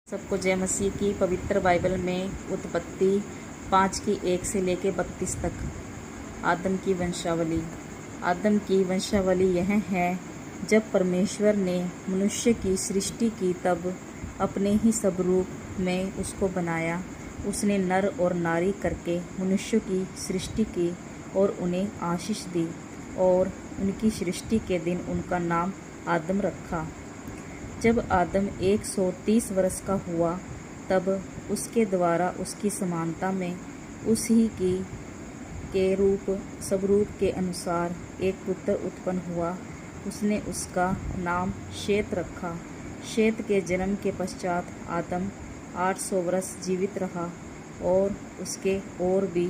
सबको जय मसीह की। पवित्र बाइबल में उत्पत्ति 5 की 1 से लेकर 32 तक आदम की वंशावली। आदम की वंशावली यह है, जब परमेश्वर ने मनुष्य की सृष्टि की तब अपने ही स्वरूप में उसको बनाया। उसने नर और नारी करके मनुष्य की सृष्टि की और उन्हें आशीष दी और उनकी सृष्टि के दिन उनका नाम आदम रखा। जब आदम 130 वर्ष का हुआ तब उसके द्वारा उसकी समानता में उसी के स्वरूप के अनुसार एक पुत्र उत्पन्न हुआ। उसने उसका नाम शेत रखा। शेत के जन्म के पश्चात आदम 800 वर्ष जीवित रहा और उसके और भी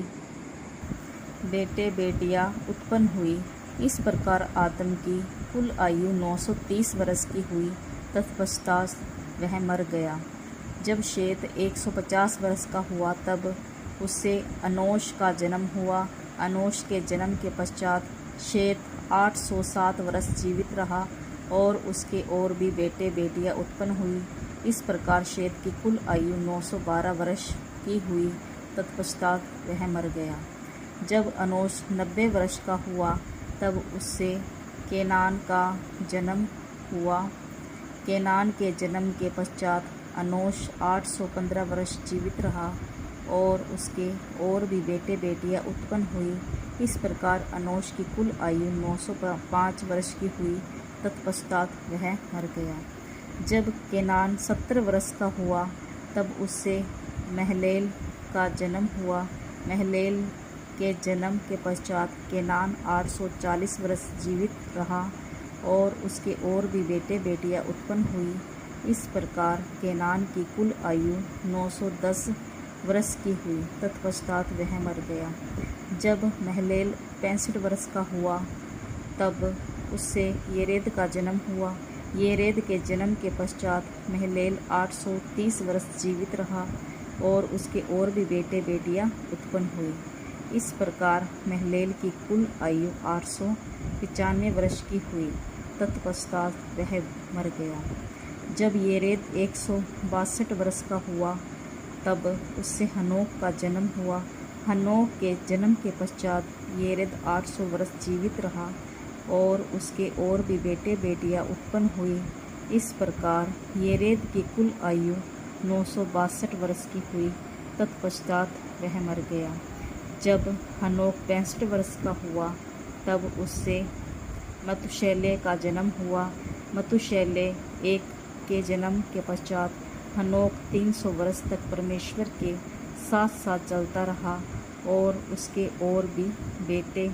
बेटे बेटियां उत्पन्न हुई। इस प्रकार आदम की कुल आयु 930 वर्ष की हुई। तत्पश्चात वह मर गया। जब शेत 150 वर्ष का हुआ तब उससे अनोश का जन्म हुआ। अनोश के जन्म के पश्चात शेत 807 वर्ष जीवित रहा और उसके और भी बेटे बेटियां उत्पन्न हुई। इस प्रकार शेत की कुल आयु 912 वर्ष की हुई। तत्पश्चात वह मर गया। जब अनोश 90 वर्ष का हुआ तब उससे केनान का जन्म हुआ। केनान के जन्म के पश्चात अनोश 815 वर्ष जीवित रहा और उसके और भी बेटे बेटियां उत्पन्न हुई। इस प्रकार अनोश की कुल आयु 905 वर्ष की हुई। तत्पश्चात वह मर गया। जब केनान 70 वर्ष का हुआ तब उससे महलेल का जन्म हुआ। महलेल के जन्म के पश्चात केनान 840 वर्ष जीवित रहा और उसके और भी बेटे बेटियां उत्पन्न हुई। इस प्रकार केनान की कुल आयु 910 वर्ष की हुई। तत्पश्चात वह मर गया। जब महलेल 65 वर्ष का हुआ तब उससे येरेद का जन्म हुआ। येरेद के जन्म के पश्चात महलेल 830 वर्ष जीवित रहा और उसके और भी बेटे बेटियां उत्पन्न हुई। इस प्रकार महलेल की कुल आयु 895 वर्ष की हुई। तत्पश्चात वह मर गया। जब येरेद 162 वर्ष का हुआ तब उससे हनोक का जन्म हुआ। हनोक के जन्म के पश्चात येरेद 800 वर्ष जीवित रहा और उसके और भी बेटे बेटियां उत्पन्न हुई। इस प्रकार येरेद की कुल आयु 962 वर्ष की हुई। तत्पश्चात वह मर गया। जब हनोक 65 वर्ष का हुआ तब उससे मतुशेलह का जन्म हुआ। मतुशेलह एक के जन्म के पश्चात हनोक 300 वर्ष तक परमेश्वर के साथ साथ चलता रहा और उसके और भी बेटे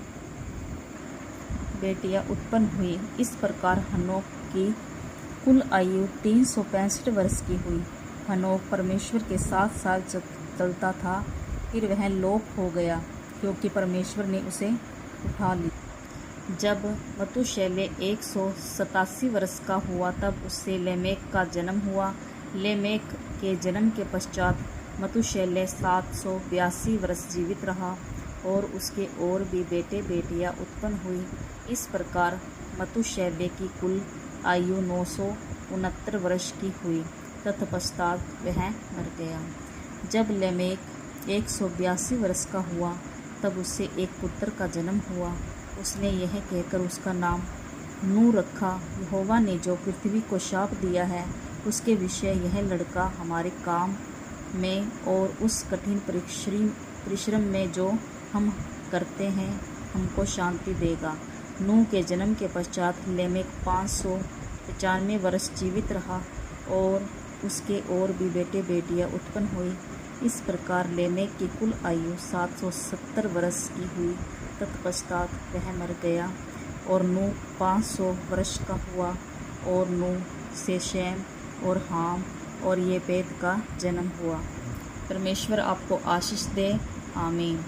बेटियां उत्पन्न हुई। इस प्रकार हनोक की कुल आयु 365 वर्ष की हुई। हनोक परमेश्वर के साथ साथ चलता था, फिर वह लोप हो गया क्योंकि परमेश्वर ने उसे उठा लिया। जब मतुशेलह 187 वर्ष का हुआ तब उससे लेमेक का जन्म हुआ। लेमेक के जन्म के पश्चात मतुशेलह 782 वर्ष जीवित रहा और उसके और भी बेटे बेटियां उत्पन्न हुई। इस प्रकार मतुशेलह की कुल आयु 969 वर्ष की हुई। तत्पश्चात वह मर गया। जब लेमेक 182 वर्ष का हुआ तब उससे एक पुत्र का जन्म हुआ। उसने यह कहकर उसका नाम नू रखा, यहोवा ने जो पृथ्वी को शाप दिया है उसके विषय यह लड़का हमारे काम में और उस कठिन परिश्रम में जो हम करते हैं हमको शांति देगा। नू के जन्म के पश्चात लेमेक 595 वर्ष जीवित रहा और उसके और भी बेटे बेटियां उत्पन्न हुई। इस प्रकार लेमेक की कुल आयु 770 वर्ष की हुई। तत्पश्चात वह मर गया और नू 500 वर्ष का हुआ और नू से शेम और हाम और येपेत का जन्म हुआ। परमेश्वर आपको आशीष दे। आमीन।